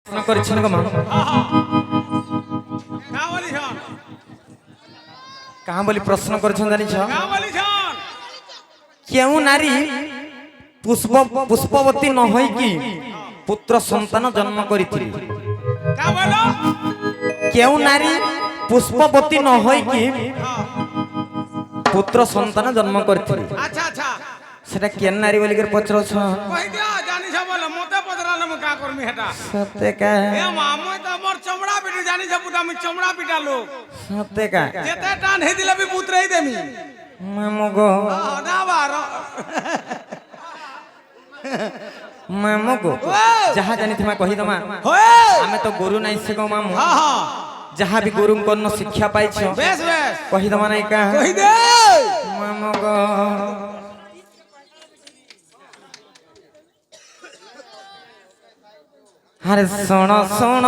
প্রশ্ন করেছেন গো মা কাহা বলি প্রশ্ন করেছেন জানিছ কেউ নারী পুষ্পবতী ন হই কি পুত্র সন্তান জন্ম করিছিল কেউ নারী পুষ্পবতী ন হই কি পুত্র সন্তান জন্ম করিছিল সেটা কেন নারী বলি করে পচরছ কই দিয়া জানিছ বলে মতে পদরালে মু কা করমি হেটা সত্যি কা এ মা মই তো মোর চমড়া পিটি জানিছ পুতা আমি চমড়া পিটা লোক সত্যি কা যেতে টান হে দিলে বি পুত্রই দেমি মামু গো না বার মামু গো যাহা জানি তুমি কহি দমা আমি তো গুরু নাই সে গো মামু যাহা भी गुरु कन्न शिक्षा पाइछ बेस बेस कहि दमा नै का कहि दे मामो गो हरे सुन सुन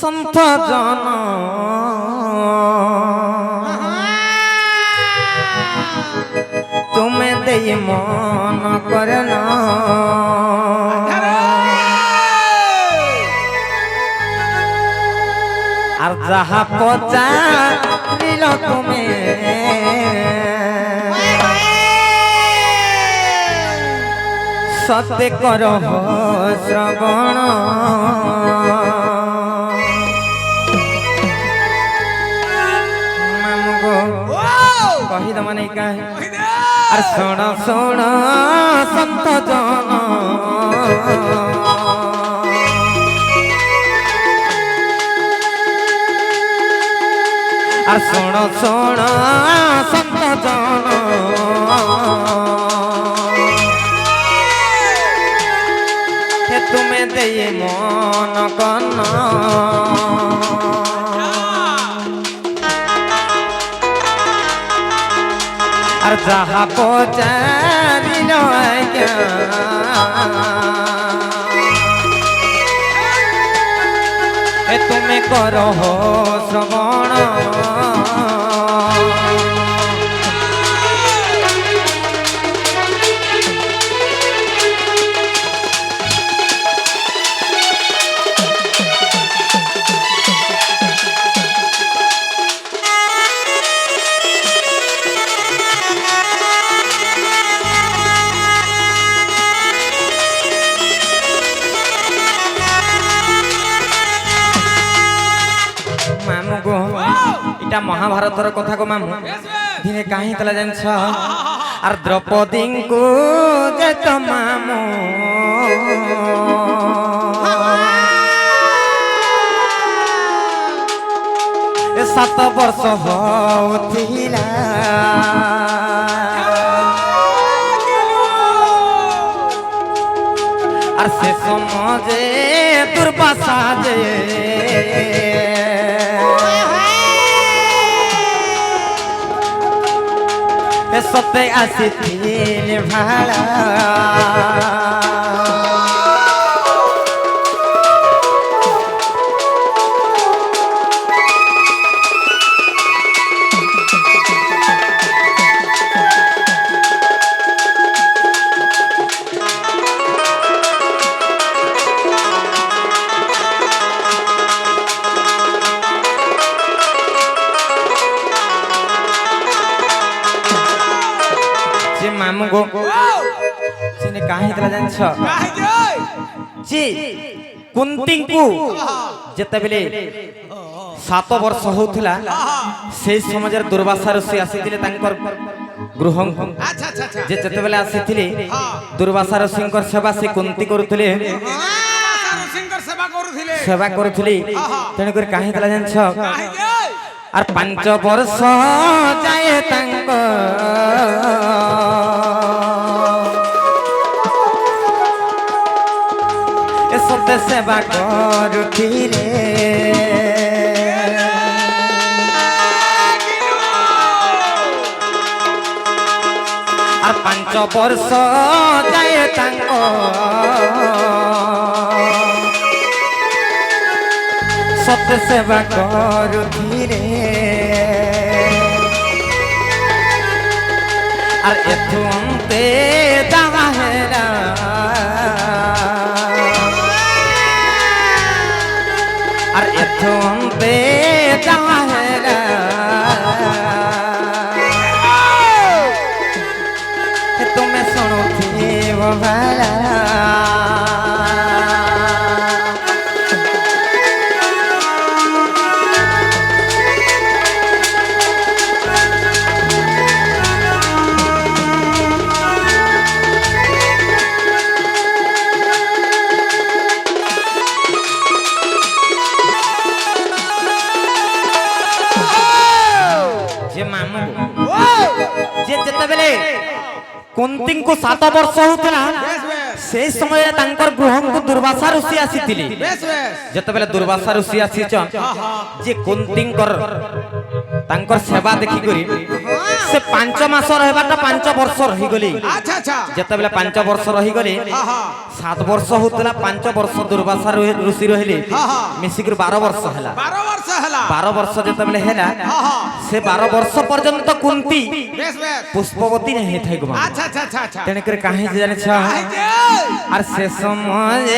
संत जन तुम्हें दे मन करना আর যাহা পচারিল তুমি সতে কর শ্রবণ মামুগো কহি দমা নাই কা আর শোণ শোণ সন্ত জন আর শোণ শোণ সন্ত জন হে তুমি দেই মন কন আর যাহা পচারিল আজ্ঞা এ তুমি করো শ্রবণ এটা মহাভারতের কথা গো মামু দিনে কাহি তলা জানছ আর দ্রৌপদীଙ୍କୁ যে তো মামু এ 7 বর্ষ হউথিলা আর সে সমাজে দুর্বাসা যে সতে আসিছিল ভাড়া मामू गो सिने काहे तला जानछ काहे जय जी कुंती को जेते बेले 7 वर्ष होथिला से समाजर दुर्वासा ऋषि आसीथिले तांकर गृह अच्छा अच्छा अच्छा जे जेते बेले आसीथिले दुर्वासा ऋषिंकर सेवा से कुंती करूथिले ऋषिंकर सेवा करूथिले तेने कर काहे तला जानछ काहे जय আর 5 বর্ষ যায় তাঙ্ক এসতে সেবা করুথিলে আর 5 বর্ষ যায় তাঙ্ক সত্য সেবা করুথিলে আর এথুতে দাওয়া হেরা छुनते चाहेगा तुम्हें सुनती वो भला जेतेबेले कुंती को 7 वर्ष होता से समय गृह को दुर्वासा ऋषि आसीथिले जेतेबेले दुर्वासा ऋषि आसीचन जे कुंती तांकर सेवा देखि करी से 5 मास रहबाटा 5 वर्ष रही गली अच्छा अच्छा जेतेबेले 5 वर्ष रही गली 7 वर्ष होतला 5 वर्ष दुर्वासा ऋषि रहले मिसिकर 12 वर्ष हला 12 वर्ष हला 12 वर्ष जेतेबेले हेला से 12 वर्ष पर्यंत कुंती बेस बेस पुष्पवती नहीं थे गुमा अच्छा अच्छा अच्छा अच्छा तेने करे काहे जाने छ और से समय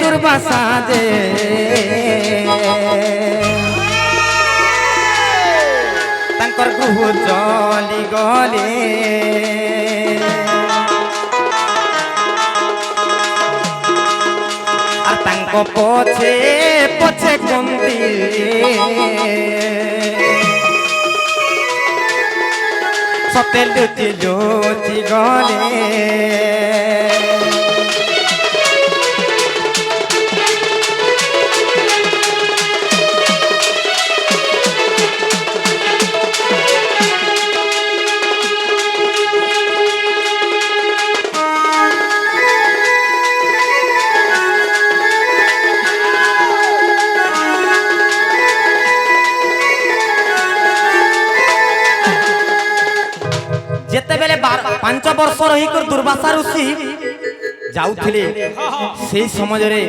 दुर्वासा जे तांकर गुह चली गले और तांको पछे पछे कुंती सते लुचि लुचि गले जेतेबेले 5 वर्ष रहीकर दुर्वासा ऋषि जाउथिले से समय रे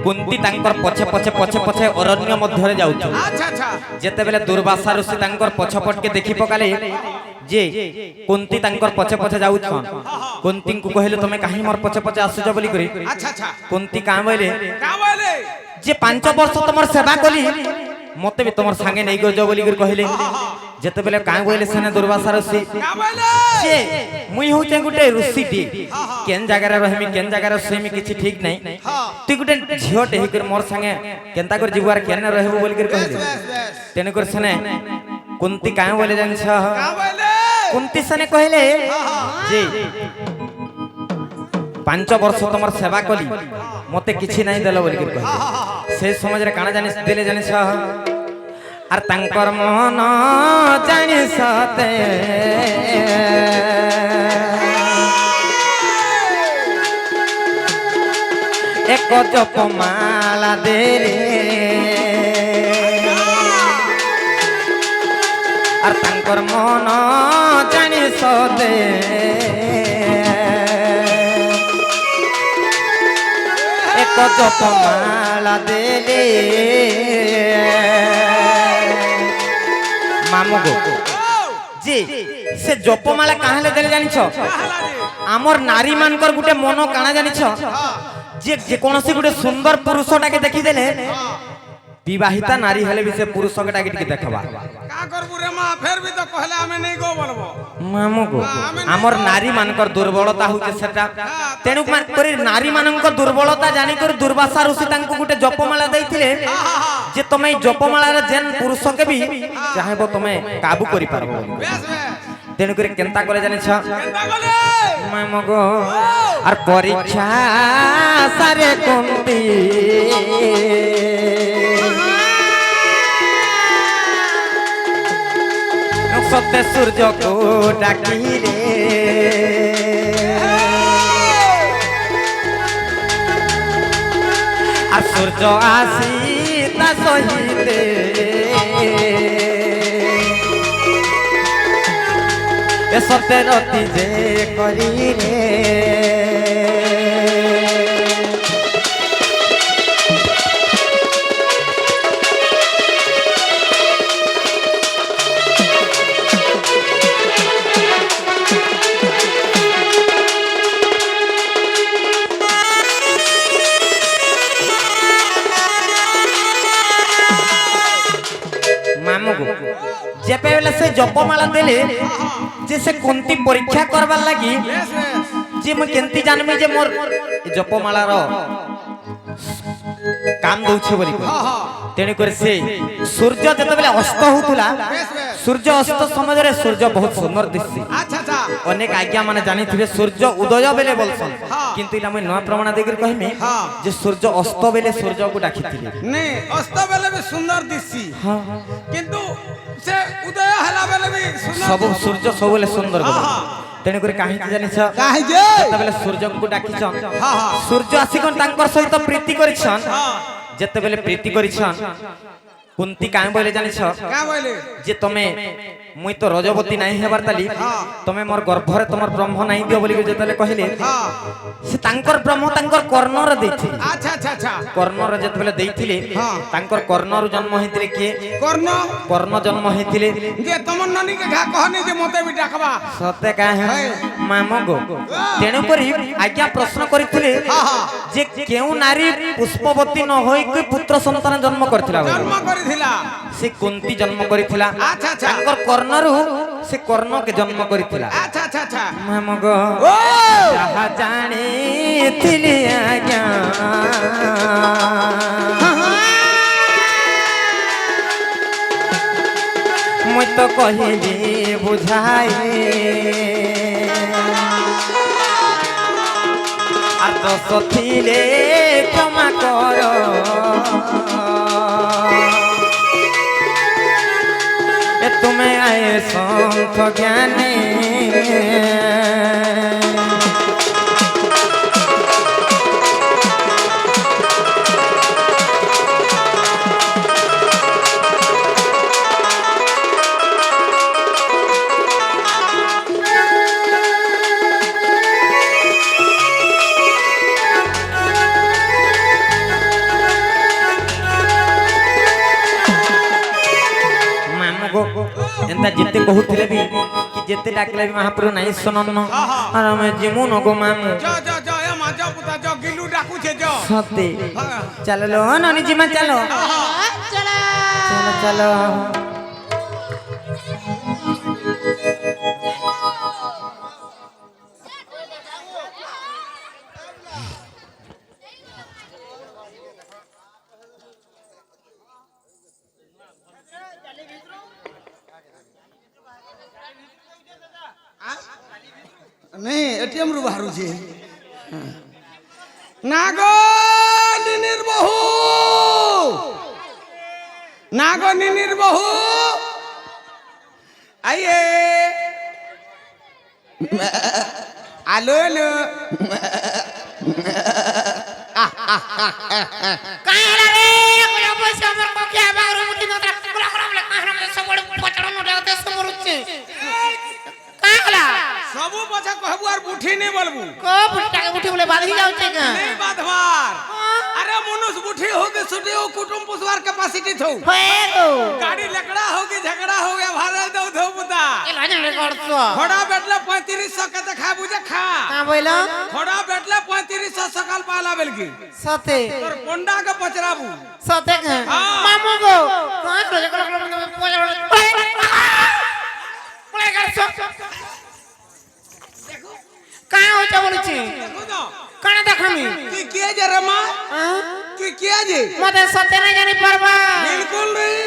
कुंती तांकर पछे पछे पछे पछे अरण्य मध्य रे जाउथि अच्छा अच्छा जेतेबेले दुर्वासा ऋषि तांकर पछपट के देखि पकाले जे कुंती तांकर पछे पछे जाउछ कुंती को कहले तमे काहे मोर पछे पछे आसुछ बोली करी अच्छा अच्छा कुंती का बोले बोले जे 5 वर्ष तमर सेवा कली मते भी तमर संगे नै गजो बोली कर कहले जेतेबेले का बोले सेना दुर्वासा ऋषि जे मुई होचे गुटे ऋषि टी केन जगह रे रहमी केन जगह रे सेमी किछि ठीक नै तू गुटे झियोटे हे कर मोर संगे केनता कर जीवार केन रहबो बोली कर कहले तेने कर सेने कुंती का बोले जान छ कुंती सने कहले जे 5 वर्ष तमर सेवा कली मते किछि नै देलो बोली कर कहले से समय रे काना जानि देले जानि छ आर तांकर मन जानि सते एक जपमाला देले आर तांकर मन जानि सते एक जपमाला देले मामू गो जी से जपमाला काहे देले जानि छ हमर नारी मानकर गुटे मन काना जानि छ जे कोनोसी गुटे सुंदर पुरुषटा के देखि देले विवाहिता नारी हेले भी से पुरुष के टाके टिके देखबा का करबु रे मां फेर भी तो कहले हमें नहीं गो बोलबो मामू गो हमर नारी मानकर दुर्बलता होचे सेटा तेनु करी नारी मानकर दुर्बलता जानि कर दुर्वासा ऋषि तांको गुटे जपमाला दैथिले जे तमे जपमाला रे जेन पुरुष के भी चाहेबो तमे काबू करि पारबो बेस बेस तेनु करी केनता करे जानि छ केनता गले मामू गो आर परीक्षा सारे कुंती सत्य सूर्य को डाकिले आ सूर्य आसी ता सहिते ए सत्य रति जे करिले जेपे बेले से जपमाला देले जे से कुंती परीक्षा करबार लागी बेस बेस जे म केंती जानमी जे मोर जपमाला रो काम दउछे बोली हां हां तेणी कर से सूर्य जते बेले अस्त होतुला बेस बेस सूर्य अस्त समय रे सूर्य बहुत सुंदर दिससी अच्छा अच्छा अनेक आज्ञा माने जानी थिबे सूर्य उदय बेले बोलसन हाँ। किंतु इला मैं नया प्रमाण देकर कहमी हाँ। जे सूर्य अस्त बेले सूर्य को डाकिथिले नहीं अस्त बेले भी सुंदर दिससी हां किंतु से उदय हला बेले भी सुंदर सब सूर्य सबले सुंदर हाँ, बोले हाँ। तेणी कर काहे जानिछ काहे जे बेले सूर्य को डाकिछन हाँ, हाँ। सूर्य आसिकन तांकर सहित प्रीति करिछन हां जेते बेले प्रीति करिछन कुंती काहे बोले जानिछ का बोले जे तमे मुई तो रजवती नहीं हेबार ताली तमे मोर गर्भरे तमर ब्रह्म नहीं दियो बोली जेतले कहले हां से तांकर ब्रह्म तांकर कर्णर देथिले अच्छा अच्छा अच्छा कर्णर जेतले देथिले हाँ। तांकर कर्णर जन्म हेतिले के कर्ण कर्ण जन्म हेतिले जे तमन ननी के घा कहनी जे मते भी डाकबा सते काहे मामो गो तेणु करी आज्ञा प्रश्न करिथिले हां हां जे केउ नारी पुष्पवती न होई कि पुत्र संतान जन्म करथिला जन्म करिथिला से कुंती जन्म करिथिला अच्छा, अच्छा। तांकर कर्णरु से कर्ण के जन्म करिथिला अच्छा अच्छा अच्छा मामो गो ओ जहा जानी थिली आज्ञा मुई तो कहिली बुझाई आ दस थिले क्षमा कर ए तुम्हें आए संत ज्ञानी एंता जिते कहूथिले भी कि जेते डाकले भी महाप्रभु नहीं सुनन और हम जिमु न गो मामू जो जो जो ए मा जो पुता जो गिल्लू डाकू छे जो सते हाँ। चलो लो नानी जी में चलो चला चलो चलो नहीं एटीएम रु बाहरु छे नागो निनिर बहु नागो निनिर बहु आइए आलो लो काहेला रे कोई अवश्य हमर को क्या बागरो मुठी नोत्रा बोला बोला बोला काहेला में सब पचड़ो नोटे होते समरुचे काहेला सबु पछा कहबू और बुठी नहीं बोलबू को बुट्टा के मुठी बोले बांधी जाउ छे का नहीं बाधवार अरे मनुष्य बुठी होगे सुटी हो कुटुंब पुसवार कैपेसिटी थौ होए गो गाड़ी लकड़ा होगी झगड़ा हो गया भारत दो धो बुता ए लाजन रे करतो घोड़ा बैठले 3500 के देखा बुझे खा का बोलो घोड़ा बैठले 3500 सकल पाला बेलकी सते तोर पोंडा के पचराबू सते का हाँ। मामू गो काहे रोज को पचड़ो बोले कर सो का होता बोलु छी देखो तो काना देखमी तू किए जे रमा हां तू किए जे मते सते नहीं जानी परबा बिल्कुल नहीं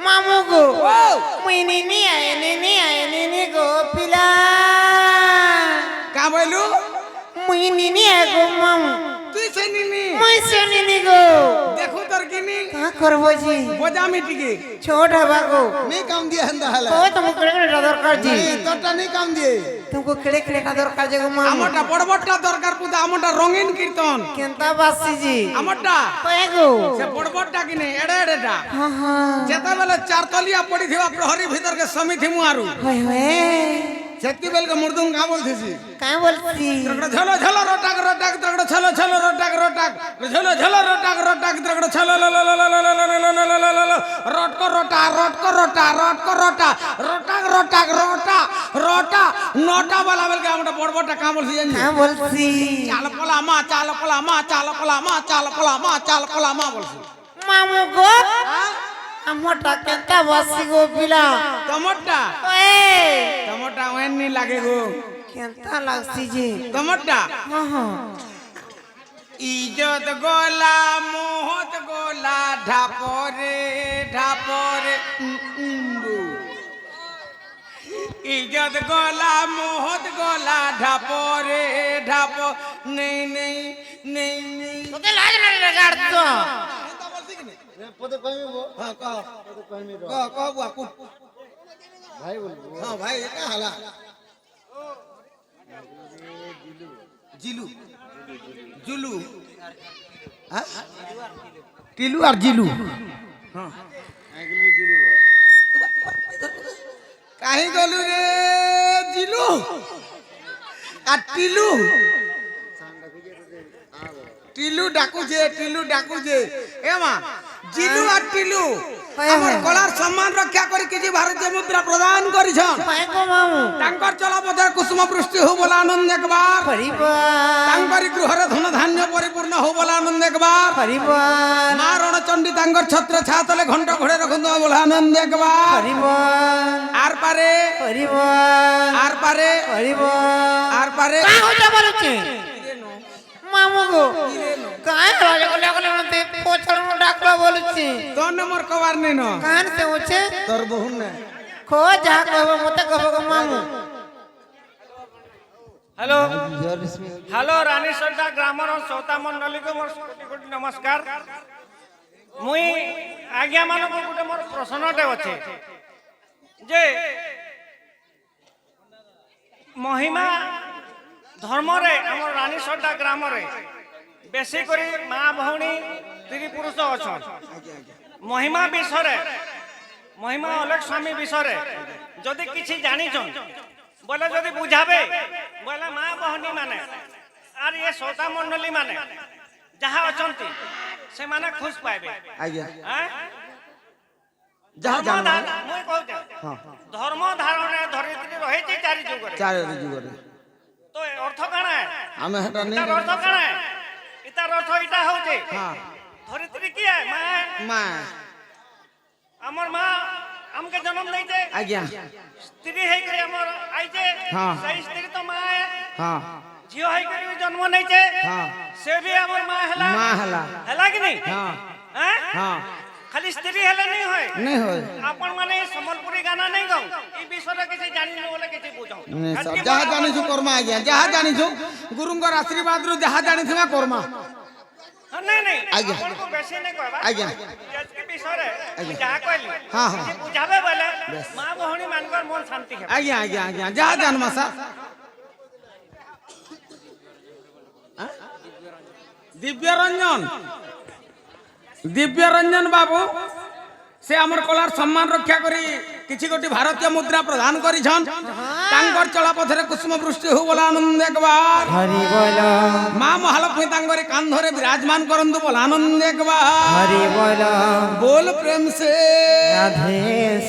मामू गो ओ मुई नी आए गो पिला का बोलू मुई नी आए गो मामू तू से नीनी मुई से नी गो देखो तोर किनी का करबो जी बोजा मिटी के छोट हवा गो नहीं काम दिए हंदा हला ओ तुम केड़े केड़े दरकार जी तोटा नहीं काम दिए तुमको केड़े केड़े का दरकार जे गो मामू আমটা বড়বড়টা দরকার পুদা আমটা রঙিন কীর্তন केंता बासी जी আমটা कहे गो সে বড়বড়টা কিনে এড়ে এড়েটা हां हां যেতবেলে চারতলিয়া পড়িথিবা প্রহরী ভিতর के সমিতি মুয়ারু होय होय সেতকি বেল के মুরদুম কা বলছিস का बोलती তগড় ঝলো ঝলো রটাক রটাক তগড় ঝলো ঝলো রটাক রটাক ঝলো ঝলো রটাক রটাক তগড় ঝলো ল ল ল ল ল ল রটক রটা রটক রটা রটক রটা রটাক রটাক রটা রটা নটা বলা বেল के আমটা বড়বড়টা কা বলছিস জানি का बोलती চাল পলা মা চাল পলা মা চাল পলা মা চাল পলা মা চাল পলা মা বলছিস मामू गो ଆମଟା କେନ୍ତା ବସି গো পিলা ତମରଟା ଏ ତମରଟା ওয়েননি লাগে গো কেন্তা লাগছি যে ତମରଟା হ্যাঁ হ্যাঁ ইজত গোলা মোহত গোলা ঢাপরে ঢাপরে ইজত গোলা মোহত গোলা ঢাপরে ঢাপ নেই নেই নেই নেই তোকে লাজ না রেগাড় তো পদে কইব হ্যাঁ কহ পদে কইব কহ বুয়া কু ভাই বলবো হ্যাঁ ভাই এটা হালা জিলু জুলু হ্যাঁ টিলু আর জিলু হ্যাঁ আইগুলি দিলি কাহি গলু রে জিলু আর টিলু টিলু ডাকুছে এ মা জিলু আর টিলু আমার কলার সম্মান রক্ষা করে কিছু ভারতীয় মুদ্রা প্রদান করিছন ভাই গো মামু তাঙ্কর চলাপথে কুসুম বৃষ্টি হো বলে আনন্দ একবার পরিবার তাঙ্করি গৃহরে ধন ধান্য পরিপূর্ণ হো বলে আনন্দ একবার পরিবার মা রণচণ্ডী তাঙ্কর ছত্র ছাতলে ঘণ্ট ঘোড়ে রাখুন বলে আনন্দ একবার পরিবার আর পারে পরিবার আর পারে পরিবার আর পারে কা হইতে বলছে মামু গো কায় রাজা গলে গলে মতে পছড় ডাকবা বলছি তোর নম্বর কবার নেই ন কান সে হচ্ছে তোর বহুন না খো যা কইব মতে কব গো মামু हेलो हेलो रानी सड्डा ग्रामर और श्रोता मंडली को मोर कोटि कोटि नमस्कार मुई आज्ञा मान को गुटे मोर प्रश्नटे अच्छे जे महिमा धर्म रे हमर रानी सड्डा ग्राम रे बेसी करी माँ भौणी स्त्री पुरुष अछन महिमा विषय रे महिमा अलेख स्वामी विषय रे जदि किछि जानिछन बोले जदि बुझाबे बोले माँ बहनी माने आर ये श्रोता मंडली माने जहाँ अछंती से माने खुश पाइबे आज्ञा हैं जहाँ धर्म जान मुई कहते धर्म धारण धरित्री रहिछि चारि जुगरे चार जुगरे तो अर्थ काना है आमे हटा इतार नहीं अर्थ काना है इतार अर्थ इटा होचे हाँ धरित्री की है माँ माँ हमर माँ हमके जन्म नहीं दे आज्ञा स्त्री है करे हमर आइजे हाँ। सही स्त्री तो माँ है हाँ झियो है करे जन्म नहीं दे हाँ से भी हमर माँ हला माँ हला हला कि नहीं हाँ हैं हाँ खाली स्त्री हला नहीं होय नहीं हो अपन माने सम्बलपुरी गाना नहीं गाऊ ई विषय किसी जानि न बोले किसी बुझाऊ नहीं सब जहाँ जानी छु कर्मा आज्ञा जहाँ जानी छु गुरुंकर आशीर्वाद रु जहाँ जानी छु कर्मा नहीं नहीं आज्ञा। अपन को बेसी नहीं कहबा आज्ञा। आज के विषय रे आज्ञा। जहाँ कहली हाँ, हाँ। किसी बुझाबे बोले माँ बहनी मानकर मन शांति है आज्ञा आज्ञा आज्ञा जहाँ जान मासा दिव्य रंजन बाबू से हमर कलार सम्मान रक्षा करी किछि गोटी भारतीय मुद्रा प्रदान करिछन तांकर चलापथरे कुसुम वृष्टि हो बोला आनंद एकबार हरि बोल मां महालक्ष्मी तांगरे कांधरे विराजमान करंतु बोला आनंद एकबार हरि बोल बोल प्रेम से राधे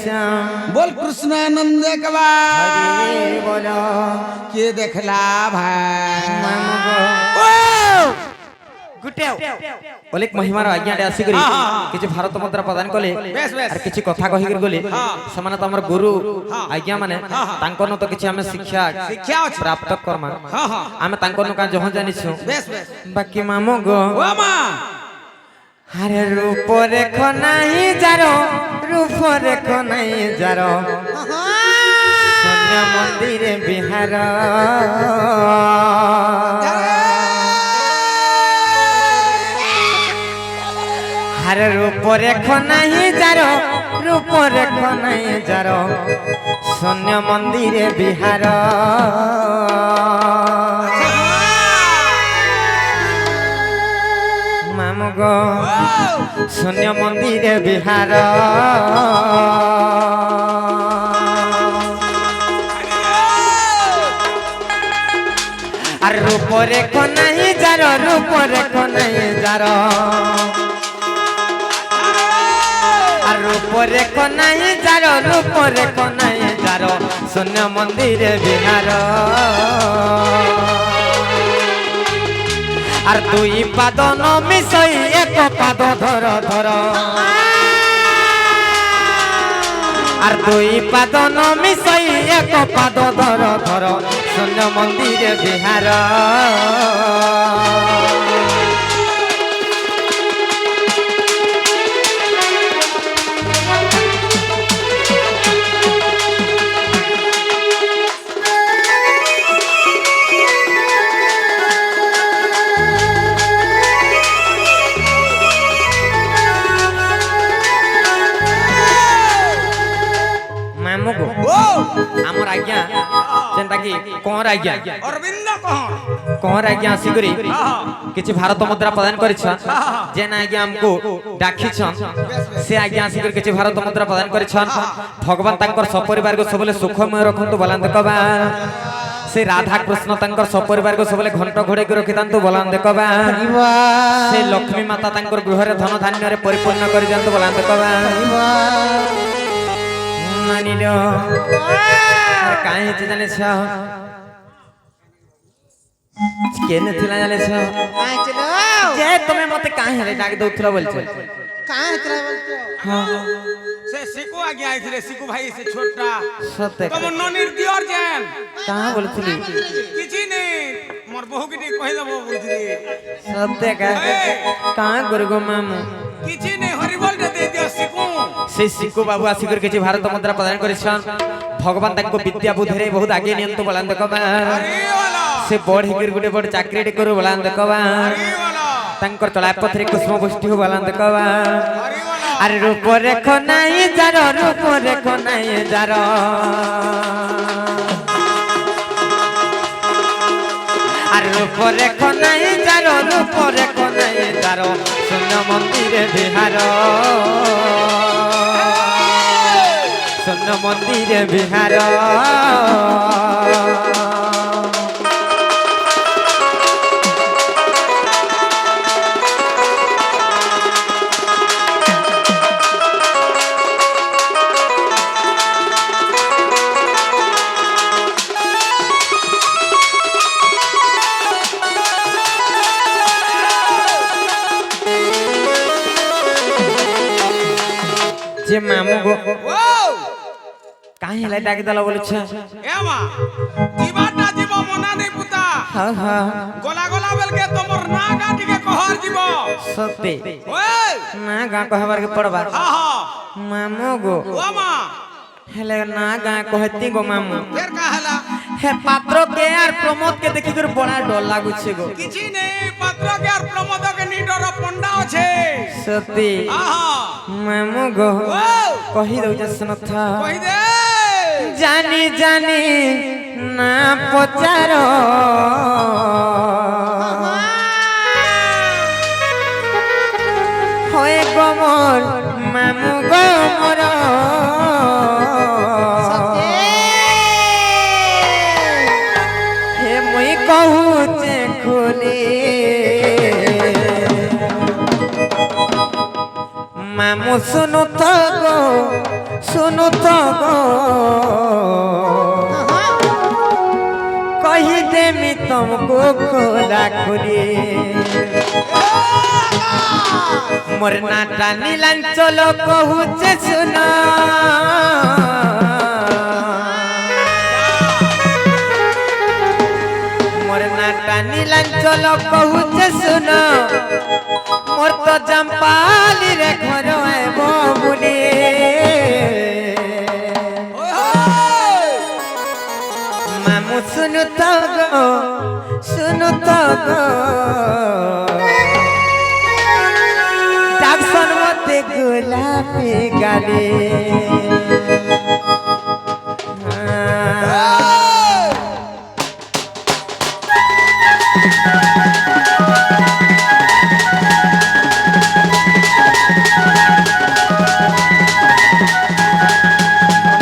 श्याम बोल कृष्ण आनंद एकबार हरि बोल के देखला भाई गुटेव অনেক মহিমার আজ্ঞাটে আসি করি কিছু ভারত মুদ্রা প্রদান কলে বেশ, বেশ। আর কিছু কথা কহি করি গলে সমানে তো আমার গুরু আজ্ঞা মানে তাঙ্কনো তো কিছু আমি শিক্ষা শিক্ষা আছে। প্রাপ্ত কর্মা हाँ हाँ আমি তাঙ্কনো কা জহ জানিছু बेस बेस বাকি মামু গো ओ मां আরে রূপ রেখ নাই যারো রূপ রেখ নাই যারো শূন্য মন্দিরে বিহার আরে রূপ রেখ নাই যারো রূপ রেখ নাই যারো শূন্য মন্দিরে বিহার মামু গো শূন্য মন্দিরে বিহার আর রূপ রেখ নাই যার রূপ রেখ নাই যার আর রূপ রেখ নাই যার রূপ রেখ নাই যার শূন্য মন্দিরে বিহার আর দুই পাদ ন মিশই এক পাদ ধর ধর আর দুই পাদ নমিশাই এক পাদ ধর ধর শূন্য মন্দিরে বিহার ମାମୁକୁ ଆମର ଆଜ୍ଞା ଯେନ୍ତା କି କଅଁର ଆଜ୍ଞା ଅରବିନ୍ଦ କହଣ କଅଁର ଆଜ୍ଞା ଆସିକରି କିଛି ଭାରତ ମୁଦ୍ରା ପ୍ରଦାନ କରିଛନ୍ ଯେନ୍ ଆଜ୍ଞା ଆମକୁ ଡାକିଛନ୍ ସେ ଆଜ୍ଞା ଆସିକରି କିଛି ଭାରତ ମୁଦ୍ରା ପ୍ରଦାନ କରିଛନ୍ ଭଗବାନ ତାଙ୍କର ସପରିବାରକୁ ସବୁବେଳେ ସୁଖମୟ ରଖନ୍ତୁ ବଲାନ୍ଦ କବା ସେ ରାଧା କୃଷ୍ଣ ତାଙ୍କର ସପରିବାରକୁ ସବୁବେଳେ ଘଣ୍ଟ ଘୋଡେଇକି ରଖିଥାନ୍ତୁ ବଲାନ୍ଦ କବା ସେ ଲକ୍ଷ୍ମୀ ମାତା ତାଙ୍କର ଗୃହରେ ଧନ ଧାନ୍ୟରେ ପରିପୂର୍ଣ୍ଣ କରିଦିଅନ୍ତୁ ବଲାନ୍ଦ କବା ମାନିଲ କାହିଁ ହେଇଛି ଜାଣିଛ କେନେ ଥିଲା ଜାଣିଛ କାଇଁ ଚलो ଯେ ତମେ ମତେ କାହିଁ ହେଲେ ଡାକି ଦଉଥିଲ ବୋଲଛ କାଇଁ ହେତରା ବୋଲଛ ସେ ସିକୁ ଆଜ୍ଞା ଆଇଥିଲେ ସିକୁ ଭାଇ ସେ ଛୋଟଟା ସତେ ତମ ନନିର ଦିଅର ଯେନ୍ କାହା ବୋଲୁଥିଲି କିଛି ନେଇ মোর বহু কি কই দেব বুঝলি সতে কাঁ করগো মামু কিছু নেই হরিবল দে দিও সিকু সেই সিকু বাবু আসিকর কিছু ভারত মুদ্রা প্রদান করেছেন ভগবান তাঙ্কো বিদ্যা বুদ্ধিরে বহুত আগে নিয়ন্তু বলান দেখবা সে বড় হিকির গুটে বড় চাকরিটি করু বলান দেখবা তাঙ্কর চলায় পথরে কুসুম গোষ্ঠী হো বলান দেখবা আরে রূপ রেখ নাই যার রূপ রেখ নাই যার আর রূপ রেখ নাই যার রূপ রেখ নাই যার শূন্য মন্দিরে বিহার শূন্য মন্দিরে বিহার যে মামু গো কাহি হেলা ডাকি দলা বলছে এমা জীবাটা জীব মনা নেই পুতা হ্যাঁ হ্যাঁ গলা গলা বেলকে তোমার না গাটিকে কহর জীব সত্যি ওই না গা কহবার কে পড়বা হা হা মামু গো ও মা হেলে না গা কহতি গো মামু ফের কাহলা হে পাত্র কে আর প্রমোদ কে দেখি করে বড়া ডর লাগুছে গো কিছু নেই পাত্র কে আর প্রমোদ কে নি ডর পন্ডা আছে সত্যি আহা মামু গো ও কহি দউছ সুনথা কই দে জানি জানি না পচার হয়ে গমর মামু গমর হে মুই কহুছে খুলি মামু শুনু তো গো শুনু তো গো কহি দেমি তুমকো খোলা খুলি মোর নাটা নীলাঞ্চল কহুছে শুন মোর নাটা নীলাঞ্চল কহুছে শুন মোর তো জম্পালি রে ঘর আইব বুলি মামু শুনু তো গো শুনু তো গো ডাকসন মতে গোলাপি গালে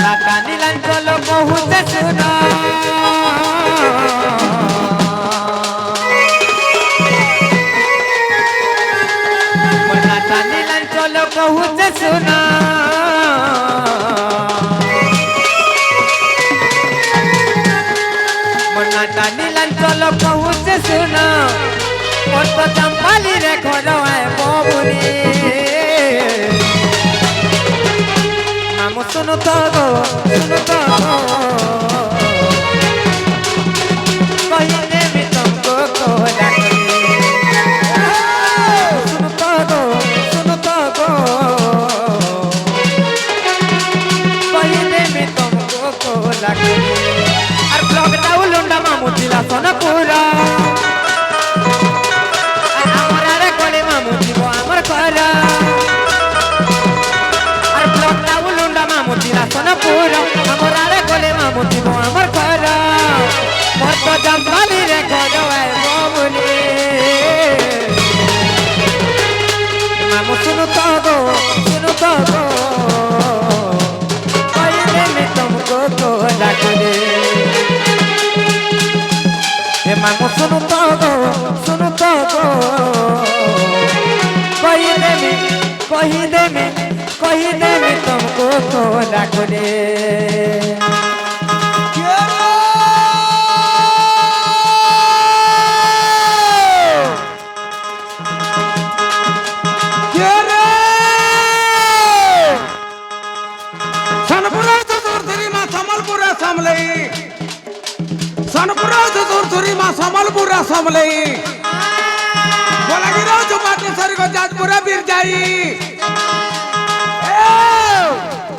নাটা নীলাঞ্চল কহুছে শুন নাটা নীলাঞ্চল কহুছে শুন নাটা নীলাঞ্চল কহুছে শুন মোর তো চম্পালি রে ঘর আইব বুলি মামু सुनो तो गो कहने में तुमको कोला सुनो तो गो कहने में तुमको कोला और ब्लॉक डाउन लुंडा मामू जिला सोनपुरा हमारा रे कोले मामू जीवो हमर करा और ब्लॉक डाउन लुंडा मामू जिला सोनपुरा हमारा रे कोले मामू जीवो हमर करा मोर तो जंपाली रे घरो है मोमुनी मामू सुनो तो गो कहने में तुमको कोला करे हे मामू सुनो तो गो कहने में तुमको कोला करे सनपुरा चतुर्थी माँ समलपुरा समलई सनपुरा चतुर्थी माँ समलपुरा समलई बोला गिरो जो बाटे सरी को जाजपुरा बीर जाई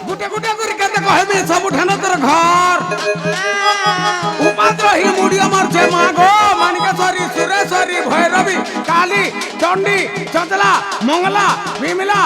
गुटे गुटे करी कहते कहे में सब उठाना तेरे घर उपात्र ही मुड़िया मर छे मागो मानिकेश्वरी सुरेश्वरी भैरवी काली चंडी चंचला मंगला विमला